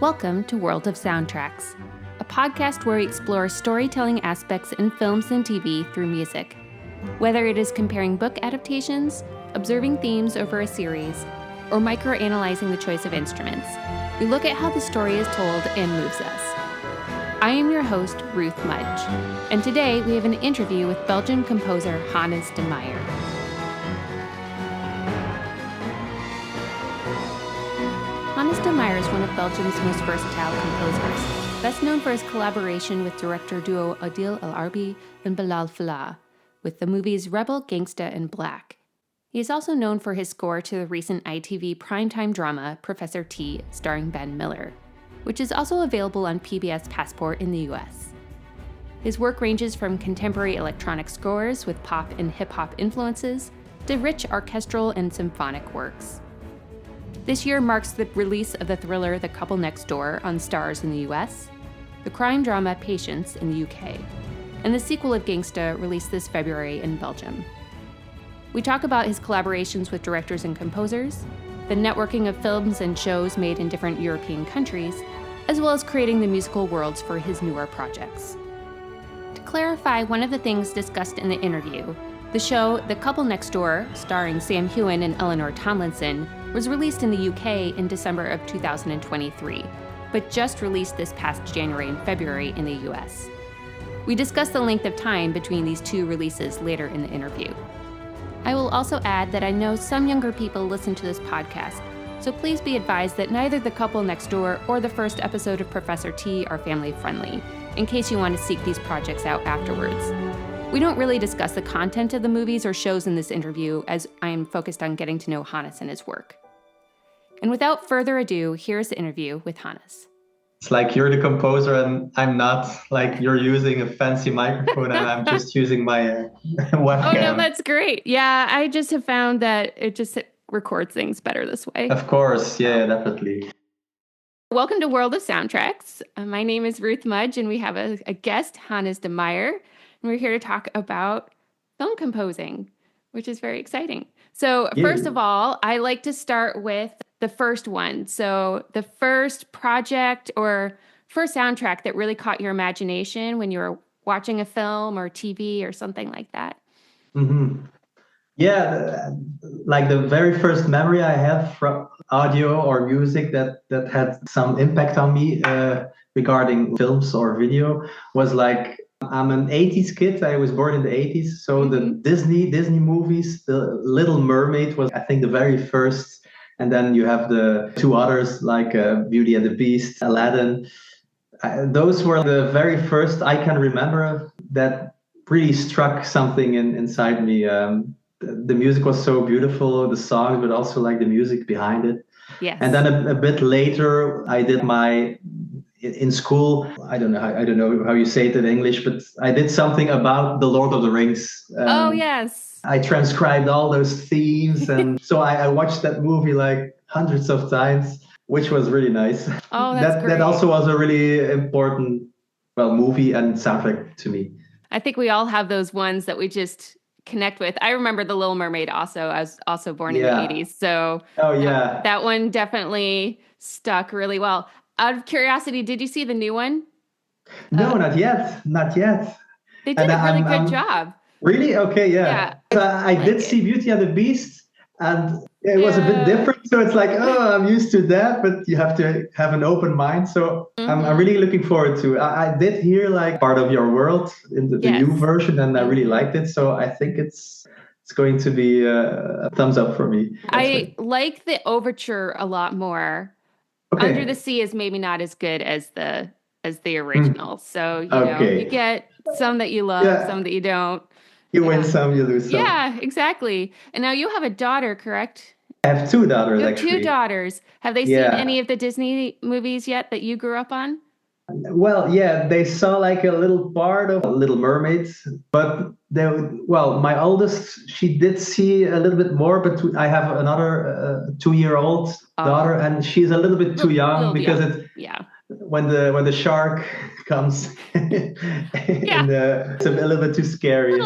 Welcome to World of Soundtracks, a podcast where we explore storytelling aspects in films and TV through music. Whether it is comparing book adaptations, observing themes over a series, or microanalyzing the choice of instruments, we look at how the story is told and moves us. I am your host, Ruth Mudge, and today we have an interview with Belgian composer Hannes de Maeyer. Hannes de Maeyer is one of Belgium's most versatile composers, best known for his collaboration with director duo Adil Arbi and Bilall Fallah, with the movies Rebel, Gangsta, and Black. He is also known for his score to the recent ITV primetime drama Professor T, starring Ben Miller, which is also available on PBS Passport in the US. His work ranges from contemporary electronic scores with pop and hip-hop influences to rich orchestral and symphonic works. This year marks the release of the thriller The Couple Next Door on Starz in the US, the crime drama Patience in the UK, and the sequel of Gangsta released this February in Belgium. We talk about his collaborations with directors and composers, the networking of films and shows made in different European countries, as well as creating the musical worlds for his newer projects. To clarify one of the things discussed in the interview, the show The Couple Next Door, starring Sam Heughan and Eleanor Tomlinson, was released in the UK in December of 2023, but just released this past January and February in the US. We discuss the length of time between these two releases later in the interview. I will also add that I know some younger people listen to this podcast, so please be advised that neither The Couple Next Door or the first episode of Professor T are family-friendly, in case you want to seek these projects out afterwards. We don't really discuss the content of the movies or shows in this interview, as I am focused on getting to know Hannes and his work. And without further ado, here's the interview with Hannes. It's like you're the composer and I'm not, like you're using a fancy microphone and I'm just using my webcam. Oh, no, that's great. Yeah, I just have found that it just records things better this way. Of course, yeah, definitely. Welcome to World of Soundtracks. My name is Ruth Mudge and we have a guest, Hannes de Maeyer. And we're here to talk about film composing, which is very exciting. So first of all, I like to start with the first one. So the first project or first soundtrack that really caught your imagination when you were watching a film or TV or something like that. Mm-hmm. Yeah, like the very first memory I have from audio or music that had some impact on me regarding films or video was like, I'm an 80s kid. I was born in the 80s. So the Disney movies, The Little Mermaid was, I think, the very first. And then you have the two others like Beauty and the Beast, Aladdin. Those were the very first I can remember that really struck something inside me. The music was so beautiful, the songs, but also like the music behind it. Yes. And then a bit later, I did in school, I don't know how you say it in English, but I did something about the Lord of the Rings. Oh, yes. I transcribed all those themes. And so I watched that movie like hundreds of times, which was really nice. Oh, that's great. That also was a really important, movie and soundtrack to me. I think we all have those ones that we just connect with. I remember The Little Mermaid also. I was also born in the 80s. So that one definitely stuck really well. Out of curiosity, did you see the new one? No, not yet. They did a really good job. Really? Okay, yeah. I did see Beauty and the Beast, and it was a bit different. So it's like, I'm used to that, but you have to have an open mind. So I'm really looking forward to it. I did hear like part of your world in the new version, and I really liked it. So I think it's going to be a thumbs up for me. I like the overture a lot more. Okay. Under the Sea is maybe not as good as the original. So you know, you get some that you love, some that you don't. You win some, you lose some. Yeah, exactly. And now you have a daughter, correct? I have two daughters, actually. Two daughters. Have they seen any of the Disney movies yet that you grew up on? Well, yeah, they saw like a little part of Little Mermaid, but my oldest, she did see a little bit more, but I have another 2-year-old daughter, and she's a little bit too young because when the shark comes, it's a little bit too scary.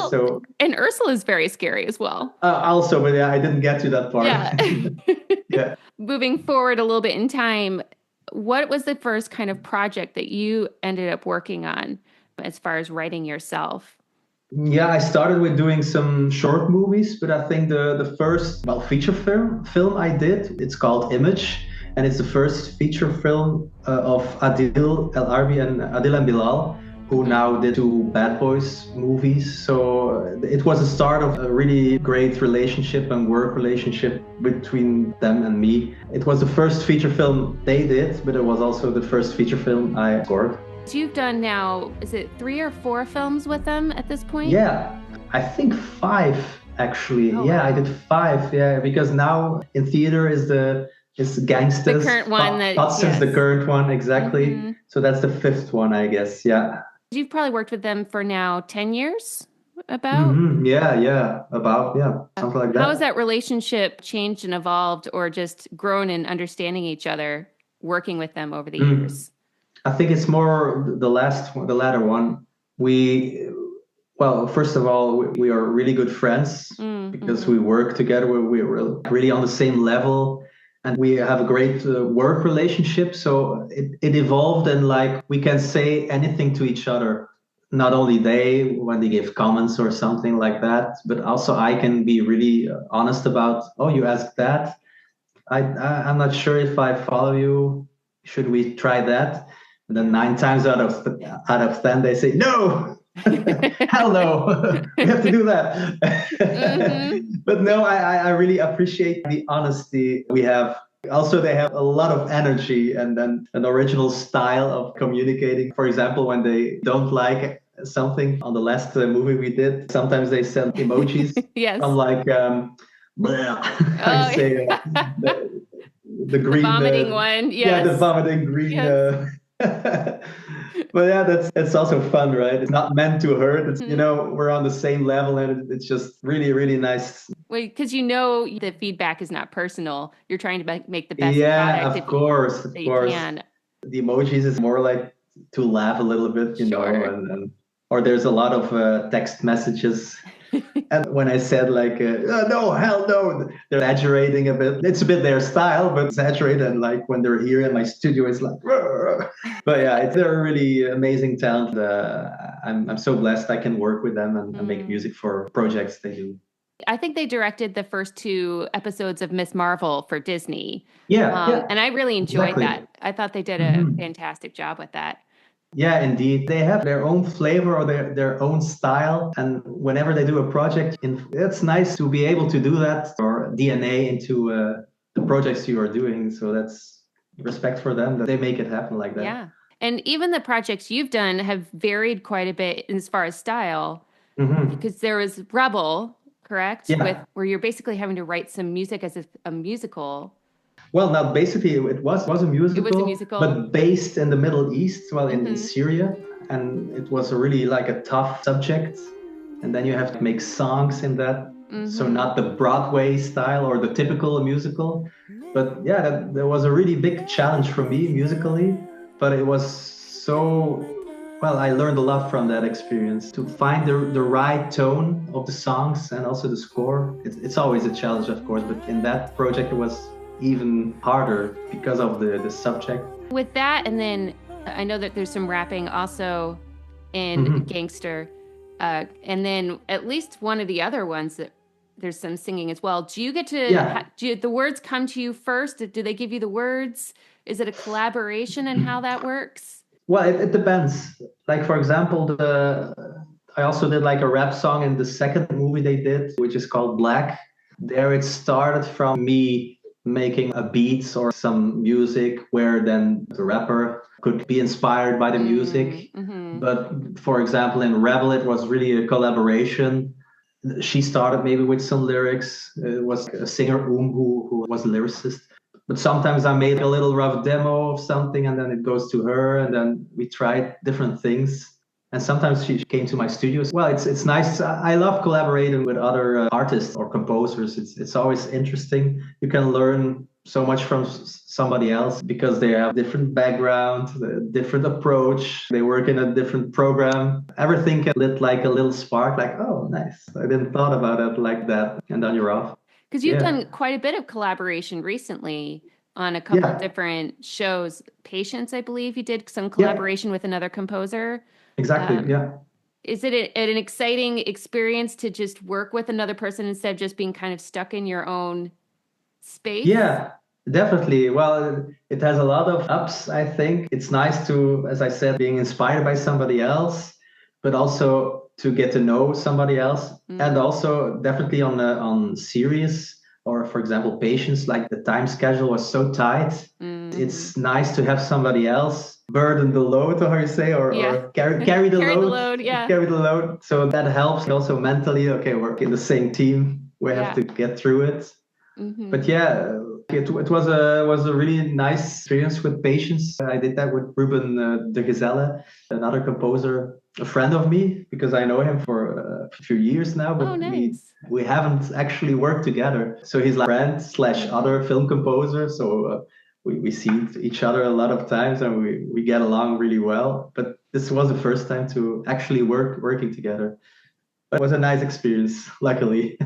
And Ursula is very scary as well. Also, but I didn't get to that part. Yeah. Yeah. moving forward a little bit in time, what was the first kind of project that you ended up working on as far as writing yourself? Yeah, I started with doing some short movies, but I think the first feature film I did, it's called Image, and it's the first feature film of Adil El Arbi and Adil and Bilall, who now did two Bad Boys movies. So it was the start of a really great relationship and work relationship between them and me. It was the first feature film they did, but it was also the first feature film I scored. So you've done now, is it 3 or 4 films with them at this point? Yeah, I think 5 actually. Oh, yeah, wow. I did 5. Yeah, because now in theater is Gangsta's. The current one Hudson's the current one, exactly. Mm-hmm. So that's the 5th one, I guess. Yeah. You've probably worked with them for now 10 years, about? Mm-hmm. Yeah, about, something like that. How has that relationship changed and evolved, or just grown in understanding each other, working with them over the years? I think it's more the latter one. First of all, we are really good friends because we work together. We're really on the same level, and we have a great work relationship. So it evolved, and like we can say anything to each other. Not only they, when they give comments or something like that, but also I can be really honest about, oh, you asked that. I'm not sure if I follow you. Should we try that? And then 9 times out of 10, they say, no, hell no, we have to do that. But no, I really appreciate the honesty we have. Also, they have a lot of energy and then an original style of communicating. For example, when they don't like something on the last movie we did, sometimes they send emojis. Yes. I'm like, I say the green. The vomiting one. Yes. Yeah, the vomiting green. Yes. But yeah, that's also fun, right? It's not meant to hurt. It's we're on the same level, and it's just really, really nice. Well, because the feedback is not personal. You're trying to make the best product. Of course. You can. The emojis is more like to laugh a little bit, Sure. or there's a lot of text messages. And when I said like, no, hell no, they're exaggerating a bit. It's a bit their style, but exaggerated. And like when they're here in my studio, it's like, but yeah, they're a really amazing talent. I'm so blessed I can work with them and make music for projects they do. I think they directed the first 2 episodes of Miss Marvel for Disney. Yeah. And I really enjoyed that. I thought they did a fantastic job with that. Yeah, indeed. They have their own flavor or their own style. And whenever they do a project, it's nice to be able to do that or DNA into the projects you are doing. So that's respect for them that they make it happen like that. Yeah. And even the projects you've done have varied quite a bit as far as style. Because there was Rebel, correct? Yeah. Where you're basically having to write some music as a musical. Well, not basically, it was a musical. It was a musical. But based in the Middle East, in Syria. And it was really like a tough subject. And then you have to make songs in that. So not the Broadway style or the typical musical. But yeah, that was a really big challenge for me musically. But it was I learned a lot from that experience to find the right tone of the songs and also the score. It's always a challenge, of course, but in that project it was even harder because of the subject. With that, and then I know that there's some rapping also in Gangster, and then at least one of the other ones that there's some singing as well. Do you get to, do the words come to you first? Do they give you the words? Is it a collaboration and how that works? Well, it depends. Like, for example, I also did like a rap song in the second movie they did, which is called Black. There it started from me making a beat or some music where then the rapper could be inspired by the music. But for example, in Rebel, it was really a collaboration. She started maybe with some lyrics. It was a singer, who was a lyricist. But sometimes I made a little rough demo of something and then it goes to her and then we tried different things. And sometimes she came to my studio. Well, it's nice. I love collaborating with other artists or composers. It's always interesting. You can learn so much from somebody else because they have different background, different approach. They work in a different program. Everything can lit like a little spark, like, oh, nice. I didn't thought about it like that. And then you're off. Because you've done quite a bit of collaboration recently on a couple different shows. Patience, I believe you did some collaboration with another composer. Exactly. Yeah. Is it an exciting experience to just work with another person instead of just being kind of stuck in your own space? Yeah, definitely. Well, it has a lot of ups, I think. It's nice to, as I said, being inspired by somebody else, but also to get to know somebody else. And also definitely on series or, for example, patients, like the time schedule was so tight. It's nice to have somebody else burden the load, or how you say, or carry the Carry load. the load, yeah. Carry the load. So that helps also mentally. Okay, we're in the same team. We have to get through it. But yeah, it was a really nice experience with patients. I did that with Ruben De Gheselle, another composer, a friend of me, because I know him for a few years now, but we haven't actually worked together. So he's like a friend slash other film composer. So we see each other a lot of times and we get along really well. But this was the first time to actually working together. It was a nice experience, luckily.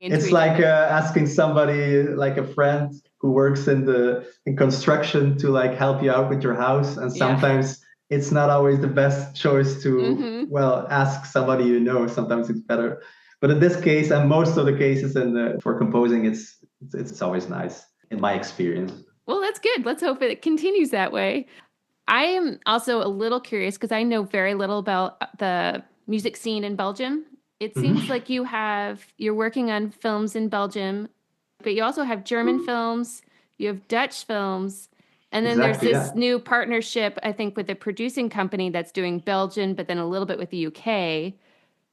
It's like asking somebody, like a friend who works in construction, to like help you out with your house, and sometimes it's not always the best choice to well, ask somebody you know. Sometimes it's better, but in this case and most of the cases for composing, it's always nice in my experience. Well, that's good. Let's hope it continues that way. I am also a little curious because I know very little about the music scene in Belgium. It seems like you're working on films in Belgium, but you also have German films, you have Dutch films, and then there's this new partnership, I think, with a producing company that's doing Belgian, but then a little bit with the UK,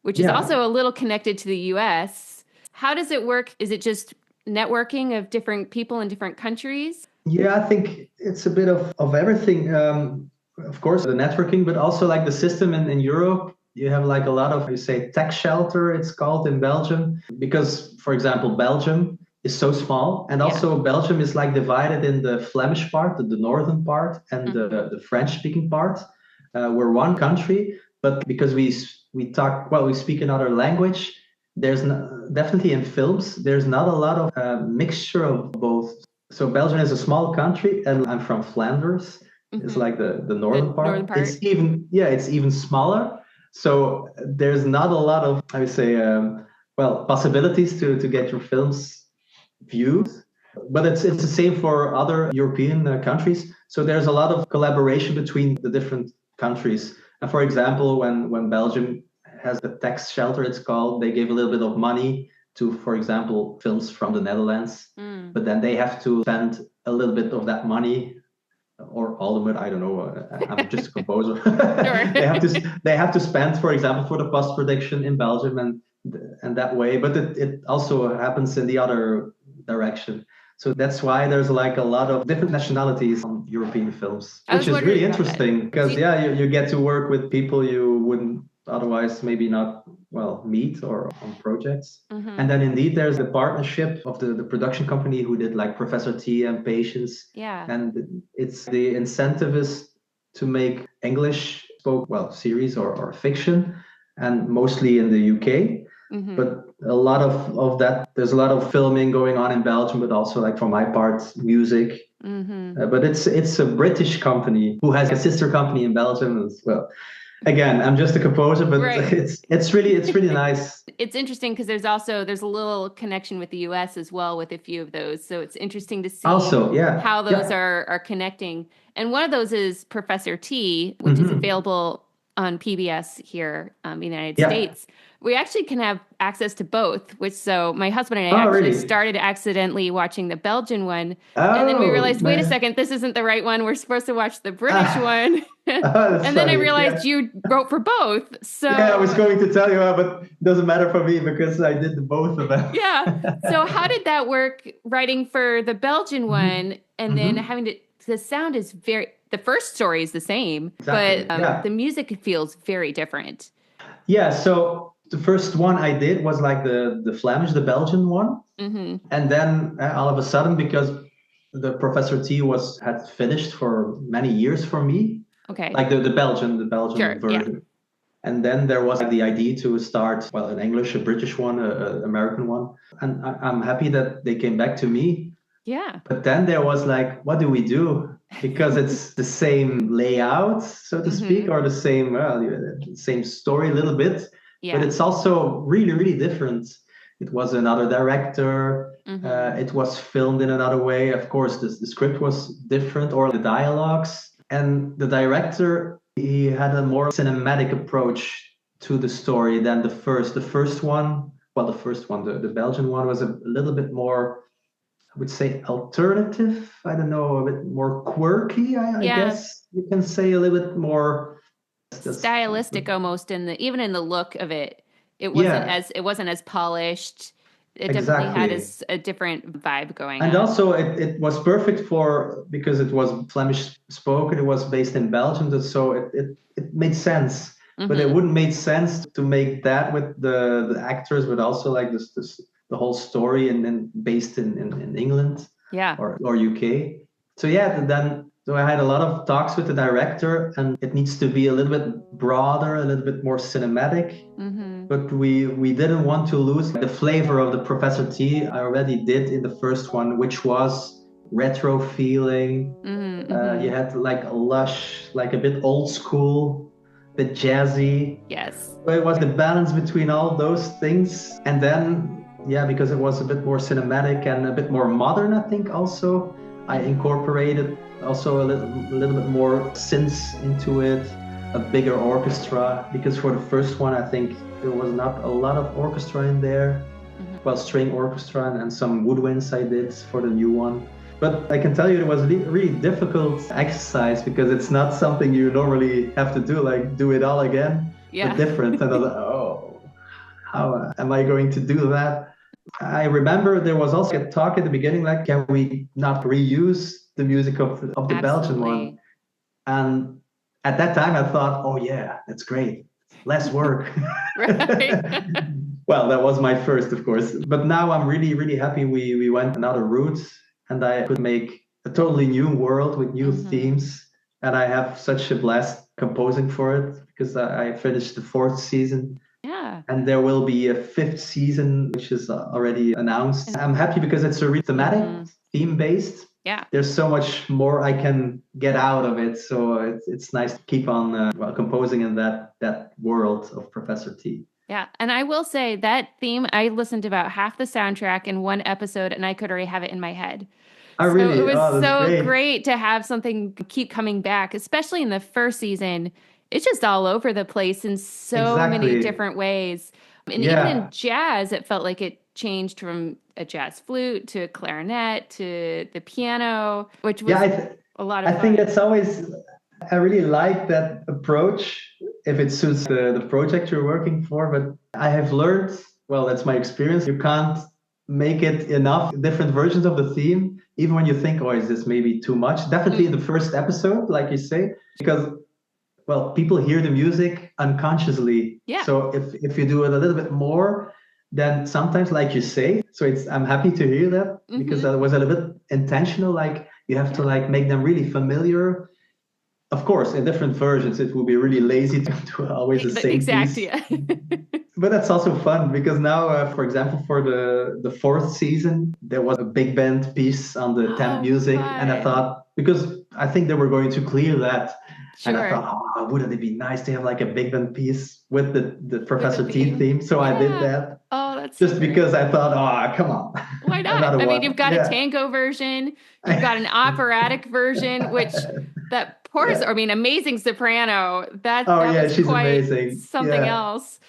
which is also a little connected to the US. How does it work? Is it just networking of different people in different countries? Yeah, I think it's a bit of everything. Of course, the networking, but also like the system in Europe. You have like a lot of, you say, tax shelter, it's called in Belgium, because, for example, Belgium is so small. And also Belgium is like divided in the Flemish part, the northern part, and the French-speaking part. We're one country, but because we speak another language, there's definitely in films, there's not a lot of mixture of both. So Belgium is a small country, and I'm from Flanders. It's like the northern part. Northern part. It's even smaller. So there's not a lot of, I would say, possibilities to get your films viewed. But it's the same for other European countries. So there's a lot of collaboration between the different countries. And for example, when Belgium has the tax shelter, it's called, they give a little bit of money to, for example, films from the Netherlands. But then they have to spend a little bit of that money, or all of it, I don't know. I'm just a composer. they have to spend, for example, for the post-production in Belgium and that way. But it also happens in the other direction. So that's why there's like a lot of different nationalities on European films, which is really interesting because you get to work with people you wouldn't otherwise maybe not meet or on projects. And then indeed there's the partnership of the production company who did like Professor T and Patience. And it's the incentive is to make English series or fiction, and mostly in the UK. But a lot of that, there's a lot of filming going on in Belgium, but also like for my part, music. But it's a British company who has a sister company in Belgium as well. Again, I'm just a composer, but it's really nice. It's interesting because there's a little connection with the US as well with a few of those. So it's interesting to see how those are connecting. And one of those is Professor T, which is available on PBS here in the United States. We actually can have access to both, so my husband and I started accidentally watching the Belgian one. And then we realized, wait a second, this isn't the right one. We're supposed to watch the British one. And then I realized you wrote for both. So I was going to tell you, but it doesn't matter for me because I did the both of them. So how did that work, writing for the Belgian one and then having to, the sound is the first story is the same, but the music feels very different. So the first one I did was like the Flemish, the Belgian one. And then all of a sudden, because the Professor T had finished for many years for me, like the Belgian version. And then there was like the idea to start, in English, a British one, an American one. And I'm happy that they came back to me. Yeah. But then there was like, what do we do? Because it's the same layout, so to speak, or the same same story a little bit, but Yeah. it's also really, really different. It was another director. It was filmed in another way. Of course, the script was different, or the dialogues. And the director, he had a more cinematic approach to the story than the first. The first one, well, the first one, the Belgian one, was a little bit more, I would say, alternative. I don't know, a bit more quirky, I Yeah. guess you can say, a little bit more. Stylistic almost even in the look of it. Yeah, It wasn't as polished. It definitely had exactly. a different vibe going And on. also, it was perfect for, because it was Flemish spoken, it was based in Belgium, so it made sense. But it wouldn't make sense to make that with the actors, but also like this the whole story and then based in England Yeah. or UK. So yeah, then so I had a lot of talks with the director, and it needs to be a little bit broader, a little bit more cinematic. But we didn't want to lose the flavor of the Professor T I already did in the first one, which was retro feeling. You had like a lush, like a bit old school, a bit jazzy. Yes. So it was the balance between all those things. And then, yeah, because it was a bit more cinematic and a bit more modern, I think also, I incorporated also a little bit more synths into it, a bigger orchestra, because for the first one, I think there was not a lot of orchestra in there. Well, string orchestra and some woodwinds I did for the new one. But I can tell you it was a really difficult exercise because it's not something you normally have to do, like do it all again, Yeah. but different. And I was like, oh, how am I going to do that? I remember there was also a talk at the beginning, like, can we not reuse the music of the Belgian one? And at that time, I thought, oh yeah, that's great. Less work. Right. Well, that was my first, of course. But now I'm really, really happy we went another route and I could make a totally new world with new themes. And I have such a blast composing for it because I finished the 4th season. Yeah. And there will be a 5th season, which is already announced. I'm happy because it's a really thematic, theme-based. Yeah. There's so much more I can get out of it. So it's nice to keep on composing in that world of Professor T. Yeah. And I will say that theme, I listened to about half the soundtrack in one episode and I could already have it in my head. Oh, So really? it was Oh, that's so great. great to have something keep coming back, especially in the first season. It's just all over the place in so many Exactly. different ways. And even in Yeah. jazz, it felt like it changed from a jazz flute to a clarinet to the piano, which was a lot of I fun. think that's always, I really like that approach if it suits the project you're working for. But I have learned, well, that's my experience. You can't make it enough different versions of the theme, even when you think, oh, is this maybe too much? Definitely in the first episode, like you say, because, well, people hear the music unconsciously. Yeah. So if you do it a little bit more, then sometimes, like you say, so I'm happy to hear that because that was a little bit intentional. Like you have to like make them really familiar. Of course, in different versions, it will be really lazy to do always the same piece. Yeah. But that's also fun because now, for example, for the 4th season, there was a big band piece on the temp music. And I thought, because I think they were going to clear that. Sure. And I thought, oh, wouldn't it be nice to have like a big band piece with the Professor T theme? So I did that. Oh, that's just because I thought, oh, come on. Why not? I mean, you've got a tango version, you've got an operatic version, which that poor, I mean, amazing soprano. That was she's quite amazing. Something else.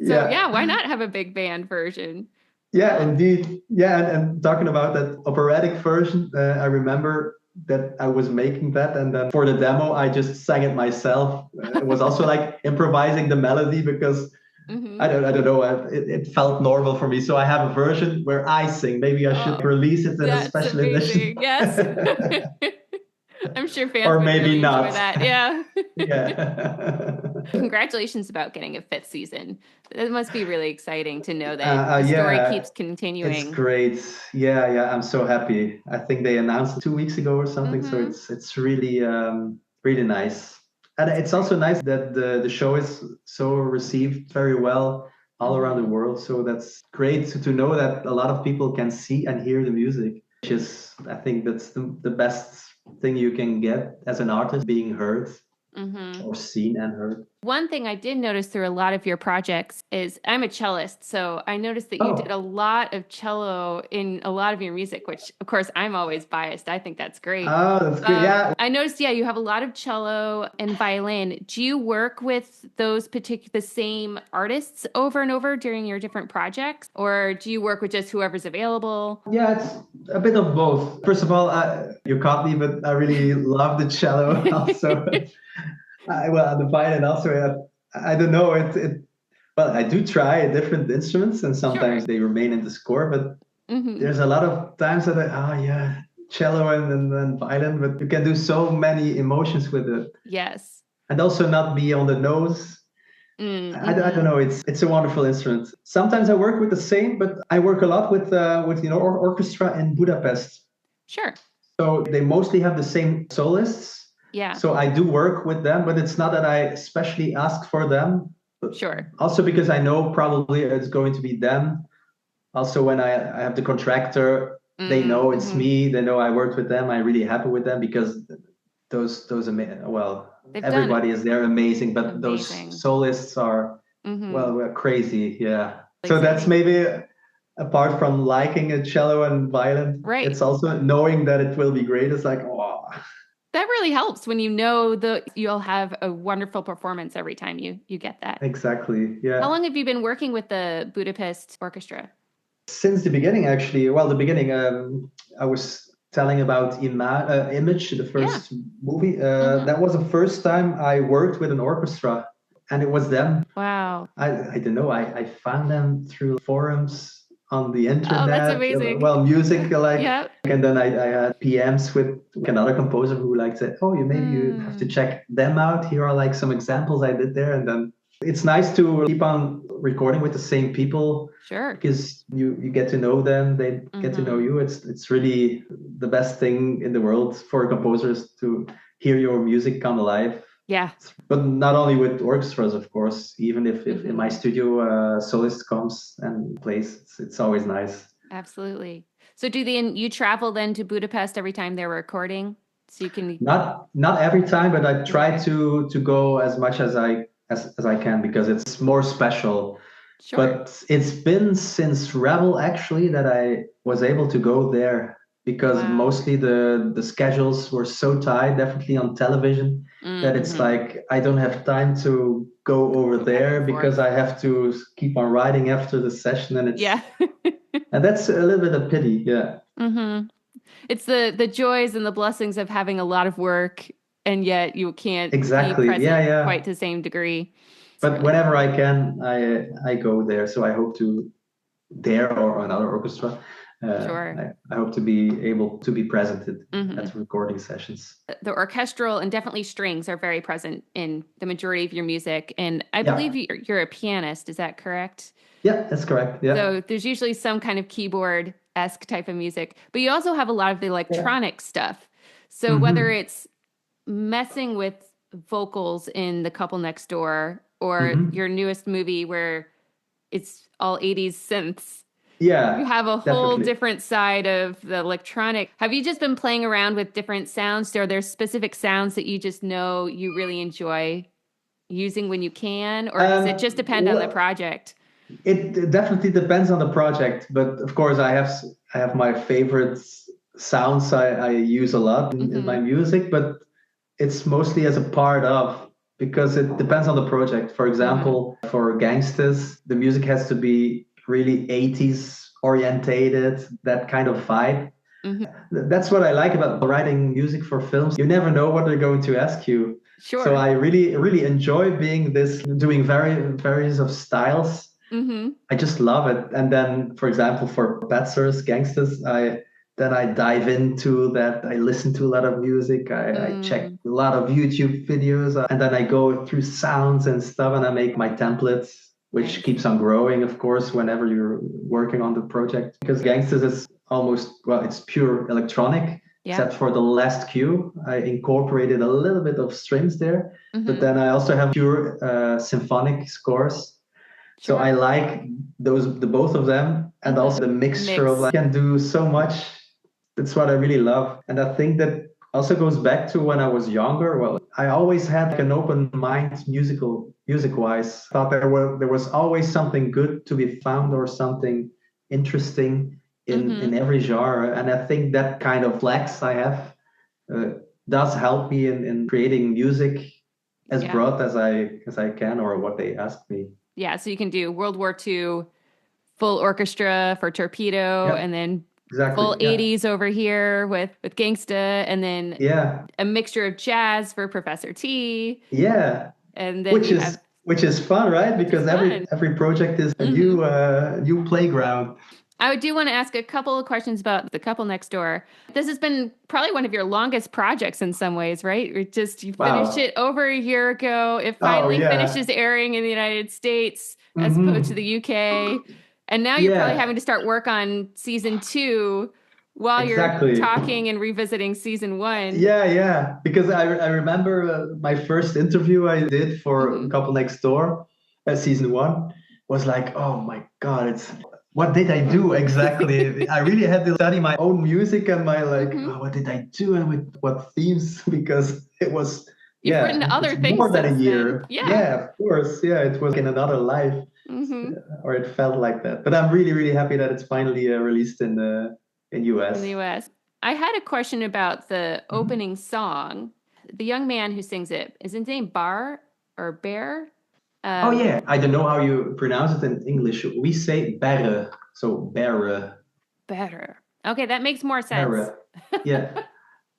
So yeah, why not have a big band version? Yeah, indeed. Yeah, and talking about that operatic version, I remember that I was making that, and then for the demo, I just sang it myself. It was also like improvising the melody because I don't know, it felt normal for me. So I have a version where I sing. Maybe I should release it in a special edition. Yes. I'm sure fans or would maybe really not. enjoy that. Yeah. Yeah. Congratulations about getting a 5th season. It must be really exciting to know that the story keeps continuing. It's great. Yeah, I'm so happy. I think they announced it 2 weeks ago or something. So it's really really nice. And it's also nice that the show is so received very well all around the world. So that's great to know that a lot of people can see and hear the music. which is, I think that's the best thing you can get as an artist, being heard or seen and heard. One thing I did notice through a lot of your projects is I'm a cellist, so I noticed that you did a lot of cello in a lot of your music, which of course I'm always biased. I think that's great. Oh, that's good. Yeah. I noticed, you have a lot of cello and violin. Do you work with the same artists over and over during your different projects? Or do you work with just whoever's available? Yeah, it's a bit of both. First of all, you caught me, but I really love the cello also. The violin also. I don't know. Well, I do try different instruments, and sometimes they remain in the score. But there's a lot of times that cello and violin, but you can do so many emotions with it. Yes. And also not be on the nose. I don't know. It's a wonderful instrument. Sometimes I work with the same, but I work a lot with orchestra in Budapest. Sure. So they mostly have the same solists. Yeah. So I do work with them, but it's not that I especially ask for them. Sure. Also because I know probably it's going to be them. Also, when I have the contractor, they know it's me. They know I worked with them. I'm really happy with them because those everybody is there amazing, but those solists are we're crazy. Yeah. So that's maybe apart from liking a cello and violin, right? It's also knowing that it will be great. It's like, that really helps when you know you'll have a wonderful performance every time you get that. Exactly. Yeah. How long have you been working with the Budapest Orchestra? Since the beginning, actually. Well, the beginning, I was telling about Image, the first movie. That was the first time I worked with an orchestra, and it was them. Wow. I don't know. I found them through forums on the internet. Oh, that's amazing. Music, and then I had PMs with another composer who said, you have to check them out. Here are some examples I did there. And then it's nice to keep on recording with the same people. Sure. Because you get to know them, they get to know you. It's really the best thing in the world for composers to hear your music come alive. Yeah. But not only with orchestras, of course. Even if in my studio a solist comes and plays, it's always nice. Absolutely. So you travel then to Budapest every time they're recording? So you can not every time, but I try to go as much as I can because it's more special. Sure. But it's been since Rebel actually that I was able to go there. Because mostly the schedules were so tight, definitely on television, that it's I don't have time to go over there because I have to keep on writing after the session, and it's and that's a little bit of pity, It's the joys and the blessings of having a lot of work, and yet you can't be present quite to the same degree. But whenever I can, I go there. So I hope to there or another orchestra. Sure. I hope to be able to be present at recording sessions. The orchestral and definitely strings are very present in the majority of your music. And I believe you're a pianist. Is that correct? Yeah, that's correct. Yeah. So there's usually some kind of keyboard-esque type of music. But you also have a lot of the electronic stuff. So whether it's messing with vocals in The Couple Next Door or your newest movie where it's all 80s synths, you have a whole different side of the electronic. Have you just been playing around with different sounds? Are there specific sounds that you just know you really enjoy using when you can? Or does it just depend on the project? It definitely depends on the project. But of course, I have my favorite sounds I use a lot in my music. But it's mostly as a part of, because it depends on the project. For example, for Gangstas, the music has to be really 80s orientated, that kind of vibe. That's what I like about writing music for films. You never know what they're going to ask you. Sure. So I really, really enjoy doing various of styles. I just love it. And then, for example, for Petzers, Gangstas, I dive into that. I listen to a lot of music. I check a lot of YouTube videos, and then I go through sounds and stuff, and I make my templates, which keeps on growing, of course, whenever you're working on the project. Because Gangstas is it's pure electronic, except for the last cue. I incorporated a little bit of strings there, but then I also have pure symphonic scores. Sure. So I like the both of them, and also the mixture of can do so much That's what I really love. And I think that also goes back to when I was younger. Well, I always had like an open mind music wise. Thought there was always something good to be found or something interesting in every genre. And I think that kind of flex I have uh, does help me in creating music as broad as I can, or what they ask me. Yeah, so you can do World War II full orchestra for Torpedo, and then full 80s over here with Gangsta, and then a mixture of jazz for Professor T. Yeah. And then which is fun, right? Because every project is a new playground. I do want to ask a couple of questions about The Couple Next Door. This has been probably one of your longest projects in some ways, right? You finished it over a year ago. It finally finishes airing in the United States as opposed to the UK. And now you're probably having to start work on season 2 while you're talking and revisiting season 1. Yeah. Because I remember my first interview I did for Couple Next Door, season 1, was like, oh my God, what did I do exactly? I really had to study my own music and my what did I do and with what themes? Because it was You've written other things more than a year. Yeah, of course. Yeah, it was in another life, or it felt like that. But I'm really, really happy that it's finally released in US. In the US. I had a question about the opening song. The young man who sings it, is his name Bar or Bear? I don't know how you pronounce it in English. We say Berre, so Berre. Berre. Okay, that makes more sense. Berre. Yeah.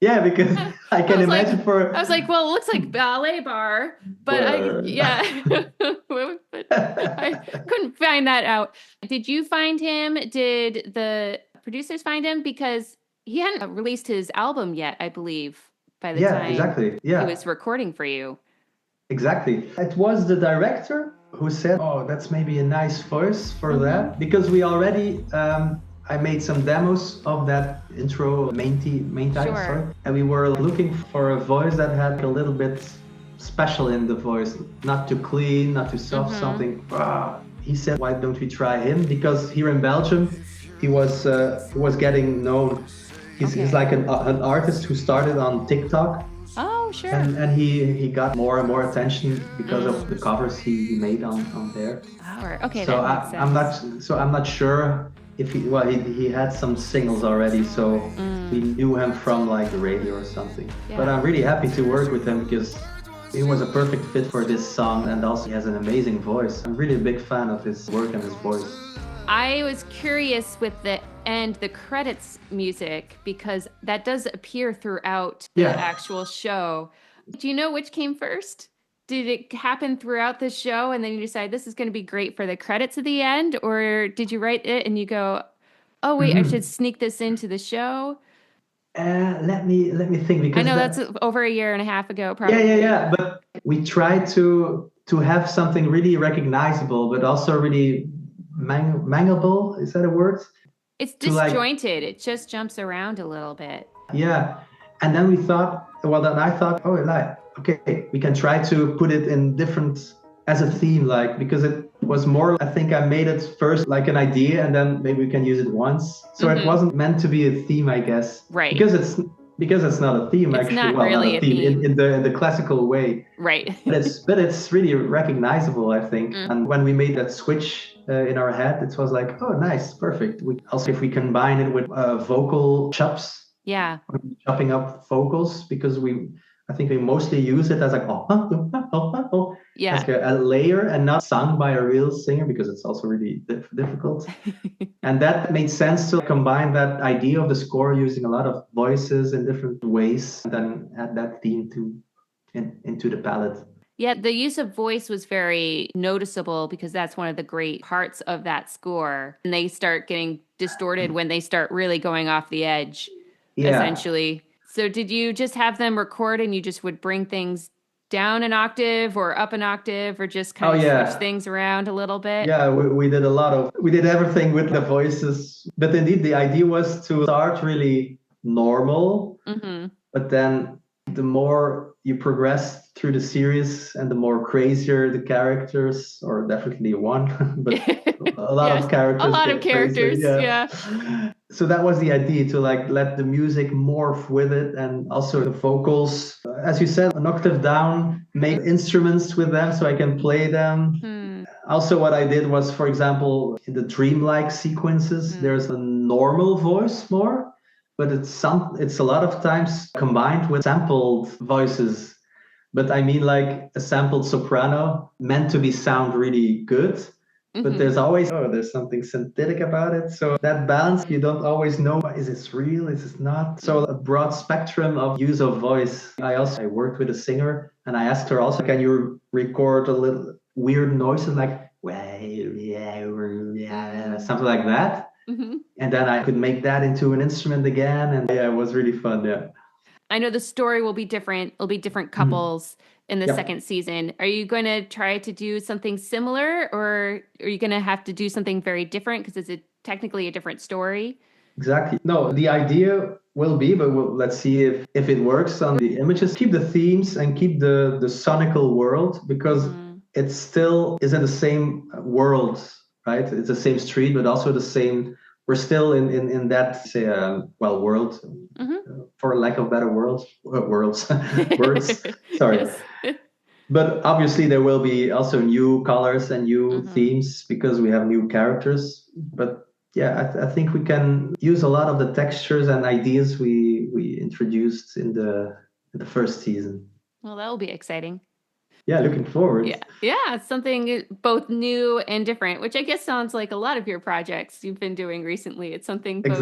Yeah, because I can imagine I was like, well, it looks like ballet bar, but but I couldn't find that out. Did you find him? Did the producers find him? Because he hadn't released his album yet, I believe, by the time he was recording for you. Exactly. It was the director who said, oh, that's maybe a nice voice for that. Because we already, I made some demos of that intro, main title, and we were looking for a voice that had a little bit special in the voice, not too clean, not too soft, something. He said, why don't we try him? Because here in Belgium, he was getting known. He's like an artist who started on TikTok. Oh, sure. And he got more and more attention because of the covers he made on there. Oh, okay. So that makes sense. I'm not sure if he had some singles already, so we knew him from like the radio or something. Yeah. But I'm really happy to work with him because he was a perfect fit for this song, and also he has an amazing voice. I'm really a big fan of his work and his voice. I was curious with the credits music, because that does appear throughout the actual show. Do you know which came first? Did it happen throughout the show and then you decide this is going to be great for the credits at the end? Or did you write it and you go, oh, wait, I should sneak this into the show? Let me think, because I know that's over a year and a half ago, probably. Yeah. But we tried to have something really recognizable, but also really mangable. Is that a word? It's disjointed. It just jumps around a little bit. Yeah. And then I thought, okay, we can try to put it in different, as a theme, because it was more, I think I made it first like an idea, and then maybe we can use it once. So it wasn't meant to be a theme, I guess. Right. Because it's not a theme, it's actually. Not really not a theme. In the classical way. Right. but it's really recognizable, I think. And when we made that switch in our head, it was like, oh, nice, perfect. If we combine it with vocal chops. Yeah. Chopping up vocals, because I think we mostly use it as like a layer, and not sung by a real singer, because it's also really difficult. And that made sense to combine that idea of the score using a lot of voices in different ways, and then add that theme into the palette. Yeah, the use of voice was very noticeable, because that's one of the great parts of that score. And they start getting distorted when they start really going off the edge, essentially. So did you just have them record and you just would bring things down an octave or up an octave, or just kind of switch things around a little bit? Yeah, we did everything with the voices. But indeed, the idea was to start really normal, but then the more you progress through the series and the more crazier the characters, or definitely one, but a lot of characters. A lot of characters, So that was the idea, to like let the music morph with it, and also the vocals, as you said, an octave down, make instruments with them so I can play them. Also, what I did was, for example, in the dreamlike sequences, there's a normal voice more, but it's a lot of times combined with sampled voices. But I mean, like a sampled soprano meant to be sound really good. But there's always, there's something synthetic about it. So that balance, you don't always know, is this real, is this not? So a broad spectrum of use of voice. I worked with a singer, and I asked her also, can you record a little weird noises like, something like that? And then I could make that into an instrument again. And yeah, it was really fun, yeah. I know the story will be different. It'll be different couples in the second season. Are you going to try to do something similar, or are you going to have to do something very different because it's technically a different story? Exactly. No, the idea will be, but let's see if it works on the images. Keep the themes and keep the sonical world, because it still is in the same world, right? It's the same street, but also the same. We're still in that, say, world, for lack of better words. Sorry. Yes. But obviously there will be also new colors and new themes because we have new characters. But yeah, I think we can use a lot of the textures and ideas we introduced in the first season. Well, that will be exciting. Yeah, looking forward. Yeah, something both new and different, which I guess sounds like a lot of your projects you've been doing recently. It's something both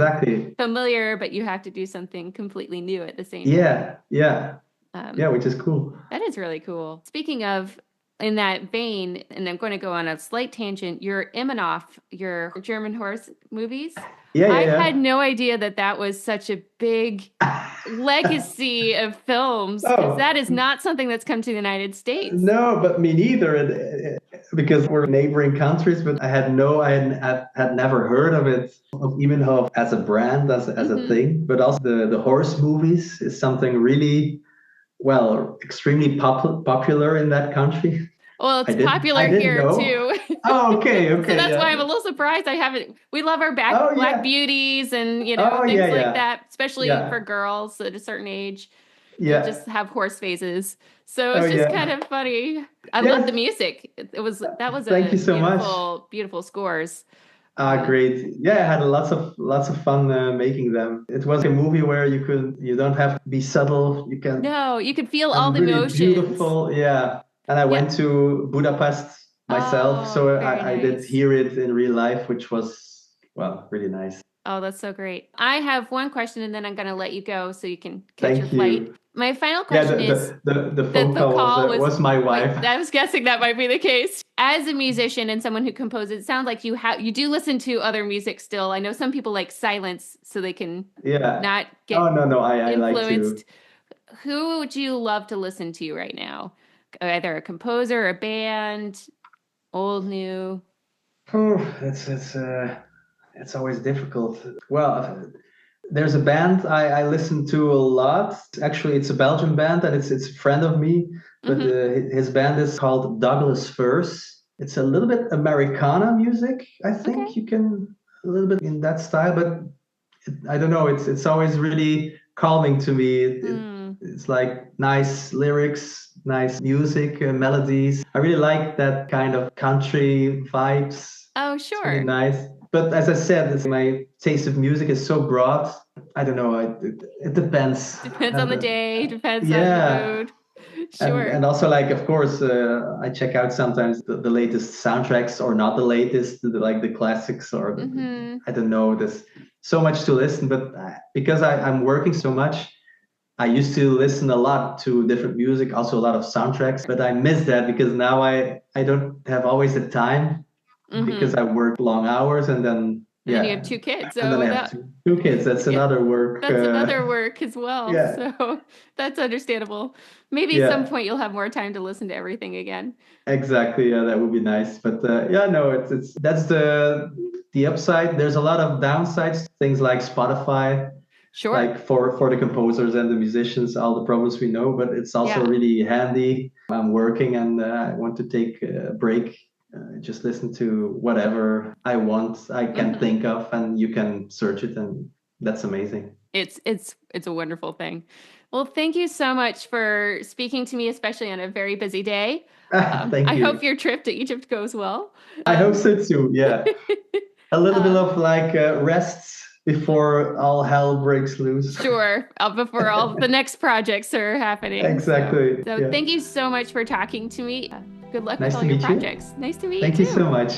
familiar, but you have to do something completely new at the same time. Yeah, which is cool. That is really cool. Speaking of, in that vein, and I'm going to go on a slight tangent, your Immenhof, your German horse movies. I had no idea that was such a big legacy of films. That is not something that's come to the United States. No, but me neither. Because we're neighboring countries, but I had never heard of it, of Immenhof as a brand, as a thing. But also the horse movies is something really, extremely popular in that country. Well, it's popular here too. Oh, okay. So that's why I'm a little surprised I haven't. We love our Black Beauties and things like that, especially for girls at a certain age. Yeah, just have horse faces. So it's just kind of funny. I love the music. That was Thank you so much. Beautiful scores. Great. Yeah, I had lots of fun making them. It was a movie where you don't have to be subtle. You can feel all the really emotions. Beautiful, yeah. And I went to Budapest myself, so I did hear it in real life, which was, really nice. Oh, that's so great. I have one question, and then I'm going to let you go so you can catch your flight. My final question is... The phone call was my wife. I was guessing that might be the case. As a musician and someone who composes, it sounds like you do listen to other music still. I know some people like silence so they can not get I like influenced. to. Who would you love to listen to right now? Either a composer, a band, old, new? Oh, it's always difficult. Well, there's a band I listen to a lot. Actually, it's a Belgian band, and it's a friend of me. But his band is called Douglas Furs. It's a little bit Americana music. I think you can a little bit in that style, but I don't know. It's always really calming to me. It's like nice lyrics, nice music, melodies. I really like that kind of country vibes. Oh, sure. It's really nice. But as I said, my taste of music is so broad. I don't know. It depends. Depends on the day. Depends on the mood. Sure. And also, of course, I check out sometimes the latest soundtracks, or not the latest, like the classics, or I don't know. There's so much to listen, but because I'm working so much, I used to listen a lot to different music, also a lot of soundtracks, but I miss that because now I don't have always the time because I work long hours, and then you have two kids. So and then I have two kids. That's another work. That's another work as well. Yeah. So that's understandable. Maybe at some point you'll have more time to listen to everything again. Exactly. Yeah, that would be nice. But it's that's the upside. There's a lot of downsides. Things like Spotify. Sure. Like for the composers and the musicians, all the problems we know, but it's also really handy. I'm working and I want to take a break just listen to whatever I want, I can think of, and you can search it, and that's amazing. It's a wonderful thing. Well, thank you so much for speaking to me, especially on a very busy day. Thank I you. hope your trip to Egypt goes well. I hope so too. Yeah, a little bit of like rests before all hell breaks loose. Sure, before all the next projects are happening. Exactly. So yeah. Thank you so much for talking to me. Good luck Nice with all to your meet you. projects. Nice to meet Thank you you too. so much.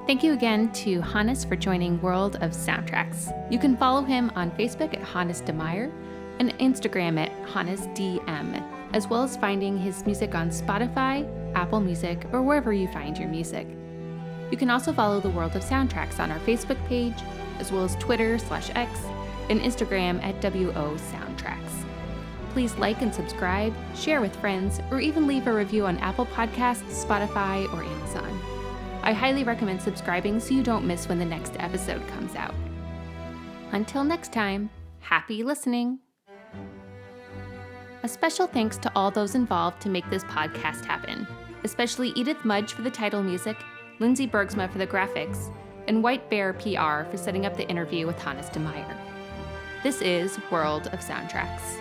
Thank you again to Hannes for joining World of Soundtracks. You can follow him on Facebook at Hannes de Maeyer and Instagram at HannesDM, as well as finding his music on Spotify, Apple Music, or wherever you find your music. You can also follow the World of Soundtracks on our Facebook page, as well as Twitter/X and Instagram at WO Soundtracks. Please like and subscribe, share with friends, or even leave a review on Apple Podcasts, Spotify, or Amazon. I highly recommend subscribing so you don't miss when the next episode comes out. Until next time, happy listening! A special thanks to all those involved to make this podcast happen, especially Edith Mudge for the title music, Lindsay Bergsma for the graphics, and White Bear PR for setting up the interview with Hannes de Maeyer. This is World of Soundtracks.